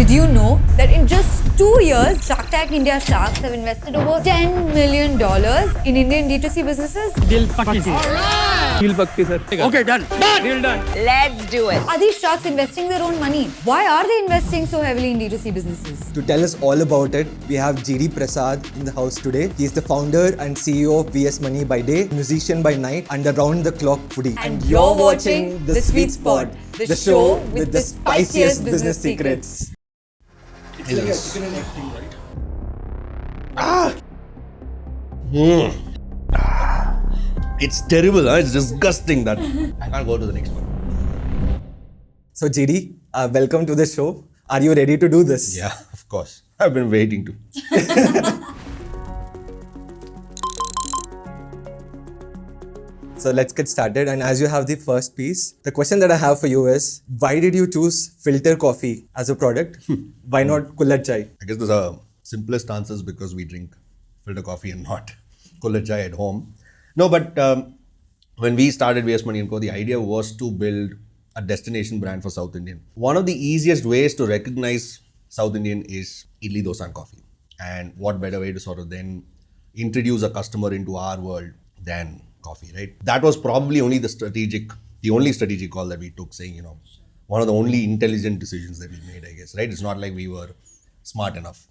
Did you know that in just 2 years, Shark Tank India Sharks have invested over $10 million in Indian D2C businesses? Deal pakki thi. Deal pakki, sir. Okay, done. Deal done. Let's do it. Are these sharks investing their own money? Why are they investing so heavily in D2C businesses? To tell us all about it, we have GD Prasad in the house today. He is the founder and CEO of VS Money by day, musician by night, and around-the-clock foodie. And you're watching The Sweet Spot, the show with the spiciest business secrets. It's like a chicken and egg thing, right? It's terrible, huh? It's disgusting that I can't go to the next one. So GD, welcome to the show. Are you ready to do this? Yeah, of course. I've been waiting to. So let's get started. And as you have the first piece, the question that I have for you is, why did you choose filter coffee as a product? Why not kullar chai? I guess the simplest answer is because we drink filter coffee and not kullar chai at home. No, but when we started VS Money & Co., the idea was to build a destination brand for South Indian. One of the easiest ways to recognize South Indian is idli, dosa and coffee. And what better way to sort of then introduce a customer into our world than coffee, right? That was probably only the only strategic call that we took, saying, one of the only intelligent decisions that we made, I guess, right? It's not like we were smart enough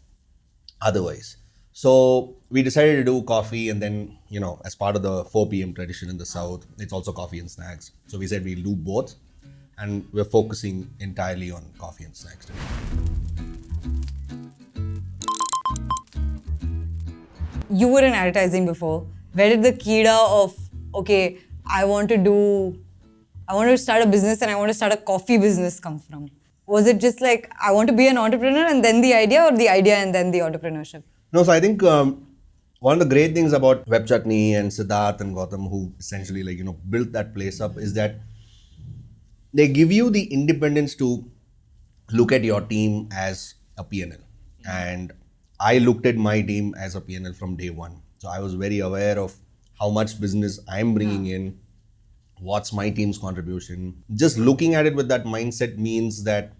otherwise. So we decided to do coffee, and then, as part of the 4 p.m. tradition in the South, it's also coffee and snacks. So we said we'll do both, and we're focusing entirely on coffee and snacks today. You were in advertising before. Where did the kida of, okay, I want to start a business and I want to start a coffee business come from? Was it just like, I want to be an entrepreneur and then the idea, or the idea and then the entrepreneurship? No, so I think one of the great things about Web Chutney and Siddharth and Gautam, who essentially built that place up, is that they give you the independence to look at your team as a P&L. And I looked at my team as a P&L from day one. So I was very aware of how much business I'm bringing in, what's my team's contribution. Just looking at it with that mindset means that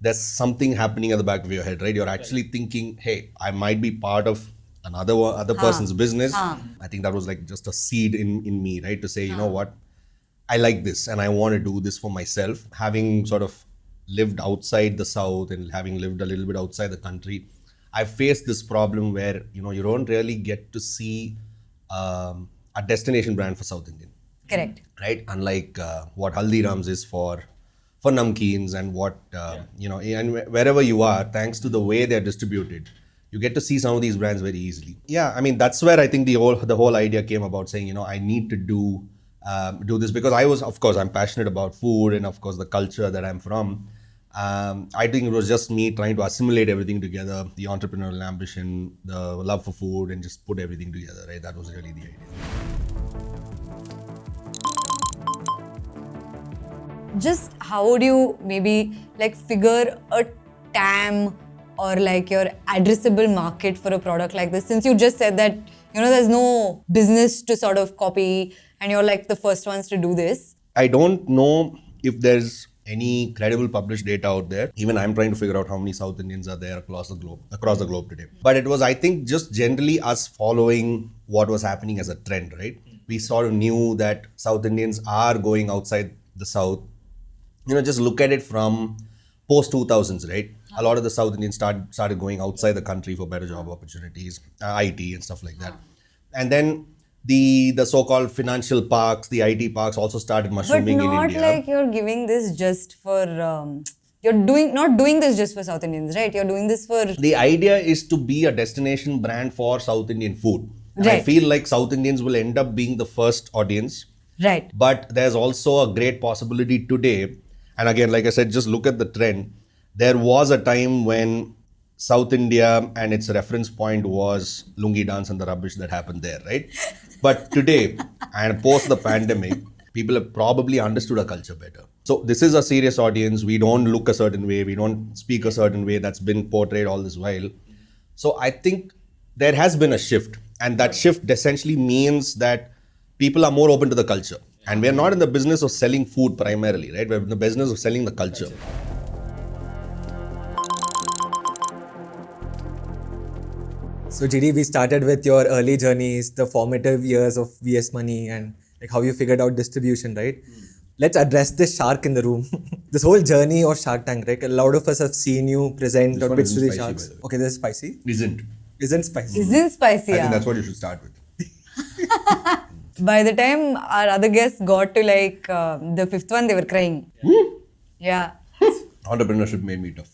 there's something happening at the back of your head, right? You're actually thinking, hey, I might be part of other person's business. I think that was like just a seed in me, right? To say, you know what, I like this and I want to do this for myself. Having sort of lived outside the South and having lived a little bit outside the country, I faced this problem where, you don't really get to see a destination brand for South Indian. Correct. Right? Unlike what Haldiram's is for namkeens and what, and wherever you are, thanks to the way they're distributed, you get to see some of these brands very easily. Yeah, I mean, that's where I think the whole idea came about, saying, I need to do this, because I'm passionate about food and of course the culture that I'm from. I think it was just me trying to assimilate everything together, the entrepreneurial ambition, the love for food, and just put everything together, right? That was really the idea. Just how would you maybe figure a TAM or your addressable market for a product like this? Since you just said that, there's no business to sort of copy and you're the first ones to do this. I don't know if there's any credible published data out there. Even I'm trying to figure out how many South Indians are there across the globe today. But it was, I think, just generally us following what was happening as a trend, right? We sort of knew that South Indians are going outside the South. Just look at it from post 2000s, right? A lot of the South Indians started going outside the country for better job opportunities, IT and stuff like that. And then the so-called financial parks, the IT parks also started mushrooming in India. But not you're giving this just for, not doing this just for South Indians, right? You're doing this for... The idea is to be a destination brand for South Indian food. Right. I feel like South Indians will end up being the first audience. Right. But there's also a great possibility today. And again, like I said, just look at the trend. There was a time when South India and its reference point was lungi dance and the rubbish that happened there, right? But today, and post the pandemic, people have probably understood our culture better. So this is a serious audience. We don't look a certain way. We don't speak a certain way that's been portrayed all this while. So I think there has been a shift. And that shift essentially means that people are more open to the culture. And we're not in the business of selling food primarily, right? We're in the business of selling the culture. So GD, we started with your early journeys, the formative years of VS Money, and like how you figured out distribution, right? Let's address this shark in the room. This whole journey of Shark Tank, right? A lot of us have seen you present This or one pitch to isn't the spicy, sharks. by the way. Okay, this is spicy. Isn't Spicy. Isn't spicy? I Yeah. think that's what you should start with. By the time our other guests got to like the fifth one, they were crying. Yeah. Entrepreneurship made me tough.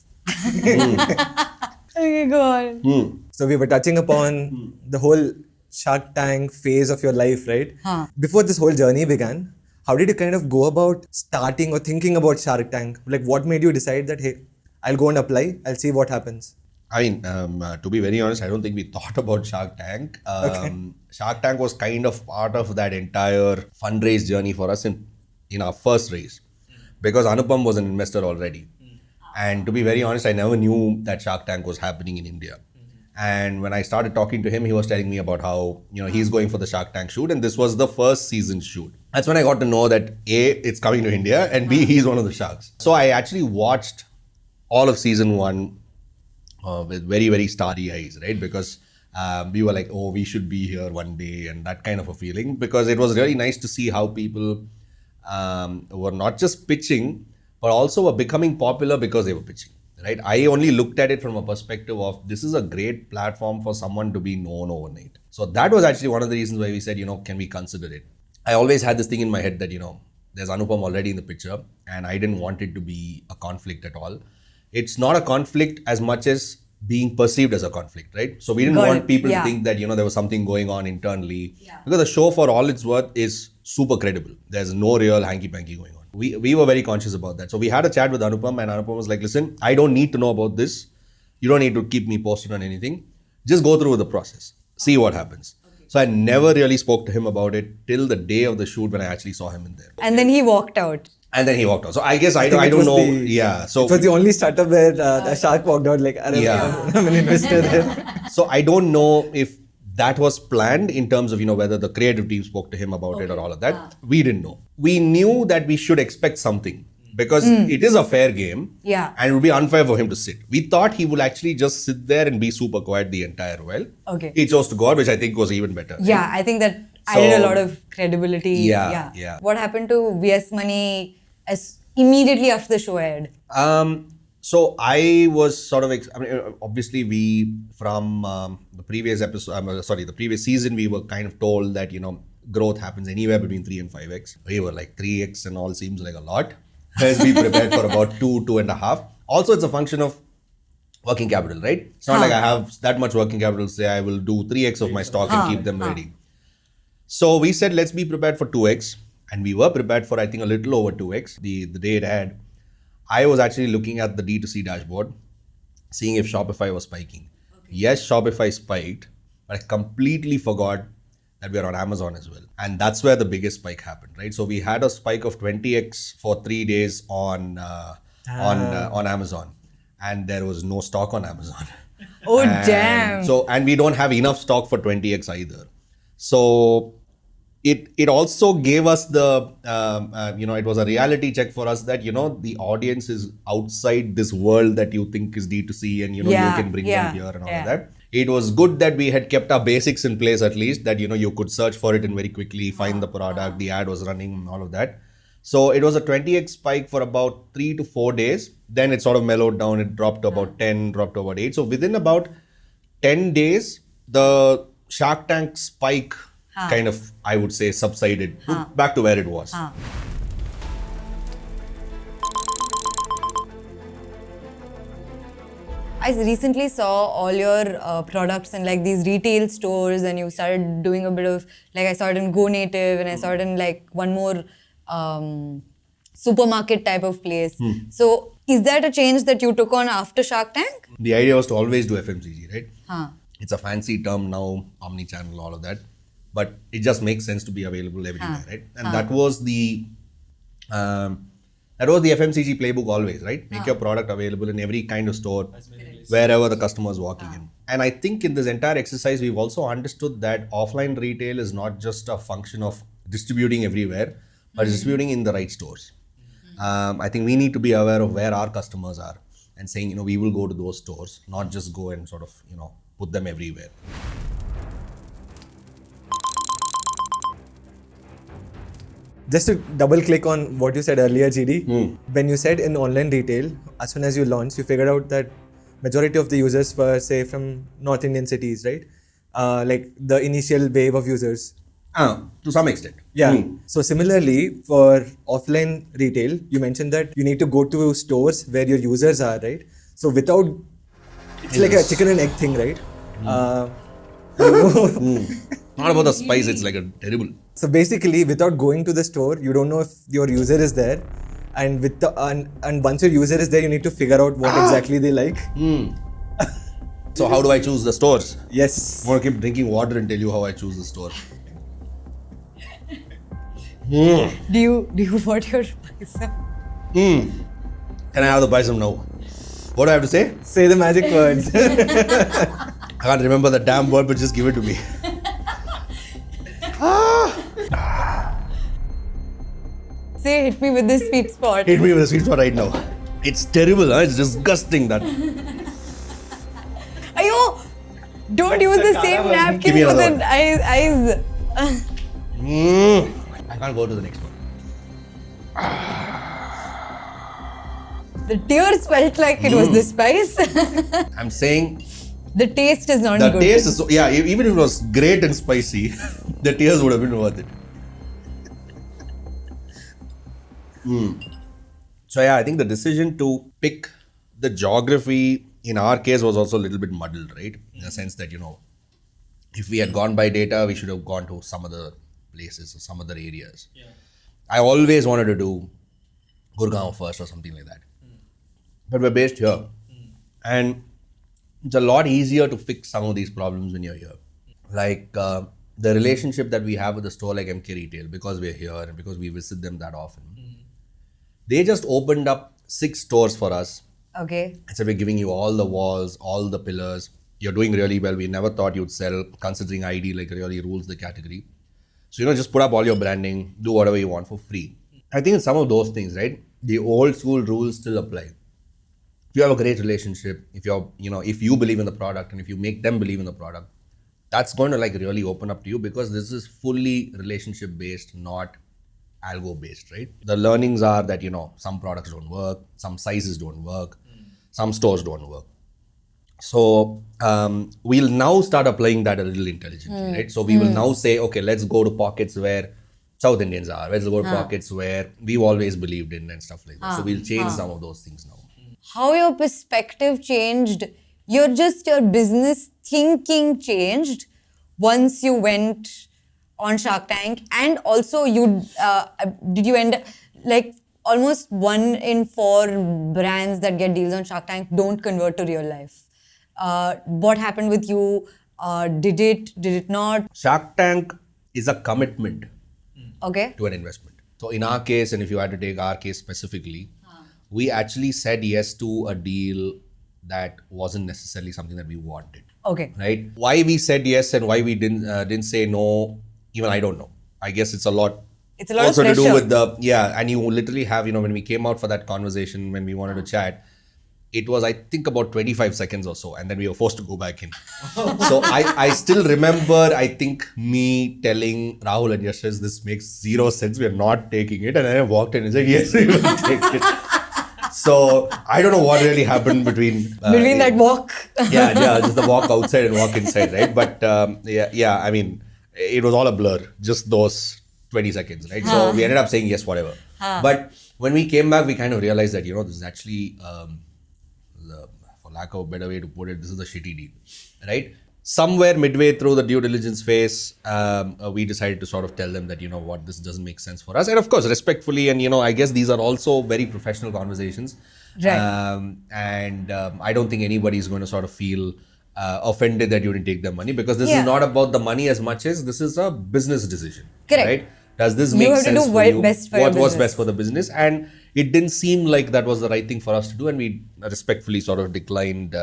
Okay, go on. So we were touching upon the whole Shark Tank phase of your life, right? Huh. Before this whole journey began, how did you kind of go about starting or thinking about Shark Tank? Like what made you decide that, hey, I'll go and apply, I'll see what happens? I mean, to be very honest, I don't think we thought about Shark Tank. Shark Tank was kind of part of that entire fundraise journey for us in our first raise. Because Anupam was an investor already. And to be very honest, I never knew that Shark Tank was happening in India. And when I started talking to him, he was telling me about how, he's going for the Shark Tank shoot. And this was the first season shoot. That's when I got to know that A, it's coming to India, and B, he's one of the sharks. So I actually watched all of season 1 with very, very starry eyes, right? Because we were like, oh, we should be here one day, and that kind of a feeling. Because it was really nice to see how people were not just pitching, but also were becoming popular because they were pitching, right? I only looked at it from a perspective of this is a great platform for someone to be known overnight. So that was actually one of the reasons why we said, can we consider it? I always had this thing in my head that, there's Anupam already in the picture, and I didn't want it to be a conflict at all. It's not a conflict as much as being perceived as a conflict, right? So we didn't want people to think that, there was something going on internally. Because the show, for all its worth, is super credible. There's no real hanky-panky going on. We were very conscious about that. So we had a chat with Anupam, and Anupam was like, listen, I don't need to know about this. You don't need to keep me posted on anything. Just go through with the process. See what happens. So I never really spoke to him about it till the day of the shoot when I actually saw him in there. And then he walked out. And then he walked out. So I guess I think it don't was know. So it was the only startup where a shark walked out like, I'm an investor there. So I don't know if that was planned in terms of, whether the creative team spoke to him about it or all of that. We didn't know. We knew that we should expect something because it is a fair game. Yeah. And it would be unfair for him to sit. We thought he would actually just sit there and be super quiet the entire while. Okay. He chose to go out, which I think was even better. Yeah, I think that added a lot of credibility. Yeah. What happened to VS Money as immediately after the show aired? So I was sort of, obviously we from the previous episode, the previous season, we were kind of told that, growth happens anywhere between 3 and 5x. We were like 3x and all seems like a lot. Let's be prepared for about 2.5. Also, it's a function of working capital, right? It's not like I have that much working capital, say I will do 3x of my stock and keep them ready. So we said, let's be prepared for 2x. And we were prepared for, I think, a little over 2x. The day it had, I was actually looking at the D2C dashboard, seeing if Shopify was spiking. Okay. Yes, Shopify spiked, but I completely forgot that we are on Amazon as well. And that's where the biggest spike happened, right? So we had a spike of 20x for 3 days on Amazon. And there was no stock on Amazon. Oh, damn. And we don't have enough stock for 20x either. So it also gave us the, it was a reality check for us that, the audience is outside this world that you think is D2C and, you can bring them here and all of that. It was good that we had kept our basics in place at least, that, you could search for it and very quickly find the product, the ad was running and all of that. So it was a 20x spike for about 3 to 4 days. Then it sort of mellowed down. It dropped to about 10, dropped to about 8. So within about 10 days, the Shark Tank spike kind of, I would say, subsided back to where it was. I recently saw all your products in like these retail stores, and you started doing a bit of, like I saw it in Go Native, and I saw it in like one more supermarket type of place. So is that a change that you took on after Shark Tank? The idea was to always do FMCG, right? It's a fancy term now, omni-channel, all of that. But it just makes sense to be available everywhere, right? And that was the FMCG playbook always, right? Make your product available in every kind of store, wherever the customer is walking in. And I think in this entire exercise, we've also understood that offline retail is not just a function of distributing everywhere, but distributing in the right stores. I think we need to be aware of where our customers are and saying, we will go to those stores, not just go and sort of, put them everywhere. Just to double click on what you said earlier, GD, when you said in online retail, as soon as you launched, you figured out that majority of the users were, say, from North Indian cities, right? Like the initial wave of users. To some extent. Yeah. So similarly, for offline retail, you mentioned that you need to go to stores where your users are, right? So without, it's like a chicken and egg thing, right? Not about the spice, it's like a terrible. So basically, without going to the store, you don't know if your user is there, and and once your user is there, you need to figure out what exactly they like. So how do I choose the stores? Yes. I'm going to keep drinking water and tell you how I choose the store. Do you want your pizza? Can I have the paisam now? What do I have to say? Say the magic words. I can't remember the damn word, but just give it to me. Say, hit me with this sweet spot. Hit me with a sweet spot right now. It's terrible, huh? It's disgusting that. Ayo! Don't use the same napkin Give me for another the one. eyes. I can't go to the next one. The tears felt like it was the spice. I'm saying The taste is not the good. taste is so, yeah, even if it was great and spicy, the tears would have been worth it. So yeah, I think the decision to pick the geography in our case was also a little bit muddled, right? In the sense that, if we had gone by data, we should have gone to some other places or some other areas. Yeah. I always wanted to do Gurgaon first or something like that. But we're based here. And it's a lot easier to fix some of these problems when you're here. Like the relationship that we have with a store like MK Retail, because we're here and because we visit them that often, they just opened up 6 stores for us. Okay. And so we're giving you all the walls, all the pillars. You're doing really well. We never thought you'd sell, considering ID like really rules the category. So, just put up all your branding, do whatever you want for free. I think some of those things, right? The old school rules still apply. If you have a great relationship, if if you believe in the product and if you make them believe in the product, that's going to really open up to you, because this is fully relationship based, not algo based, right? The learnings are that, some products don't work, some sizes don't work, some stores don't work. So we'll now start applying that a little intelligently, right? So we will now say, okay, let's go to pockets where South Indians are. Let's go to pockets where we've always believed in and stuff like that. So we'll change some of those things now. How your perspective changed, your business thinking changed once you went on Shark Tank, and also did you end like almost 1 in 4 brands that get deals on Shark Tank don't convert to real life. What happened with you? Did it not? Shark Tank is a commitment Okay. to an investment. So in our case, and if you had to take our case specifically, we actually said yes to a deal that wasn't necessarily something that we wanted. Okay. Right? Why we said yes and why we didn't say no, even I don't know. I guess it's a lot. It's a lot also of to do pressure. with and you literally have, when we came out for that conversation, when we wanted to chat, it was, I think, about 25 seconds or so, and then we were forced to go back in. So I still remember, I think, me telling Rahul and Yash, this makes 0 sense, we are not taking it. And then I walked in and said, yes, we will take it. So I don't know what really happened between that walk. just the walk outside and walk inside, right? But I mean, it was all a blur, just those 20 seconds, right? So we ended up saying yes, whatever. But when we came back, we kind of realized that, this is actually, for lack of a better way to put it, this is a shitty deal, right? Somewhere midway through the due diligence phase, we decided to sort of tell them that, this doesn't make sense for us. And of course, respectfully, and, I guess these are also very professional conversations. Right. I don't think anybody's going to sort of feel offended that you didn't take their money, because this is not about the money as much as this is a business decision. Correct. Right? Does this make sense do for you? best for your What was business. best for the business? And it didn't seem like that was the right thing for us to do, and we respectfully sort of declined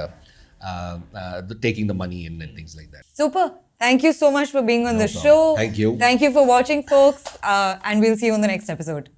taking the money in and things like that. Super. Thank you so much for being on the show. Thank you. Thank you for watching, folks. And we'll see you on the next episode.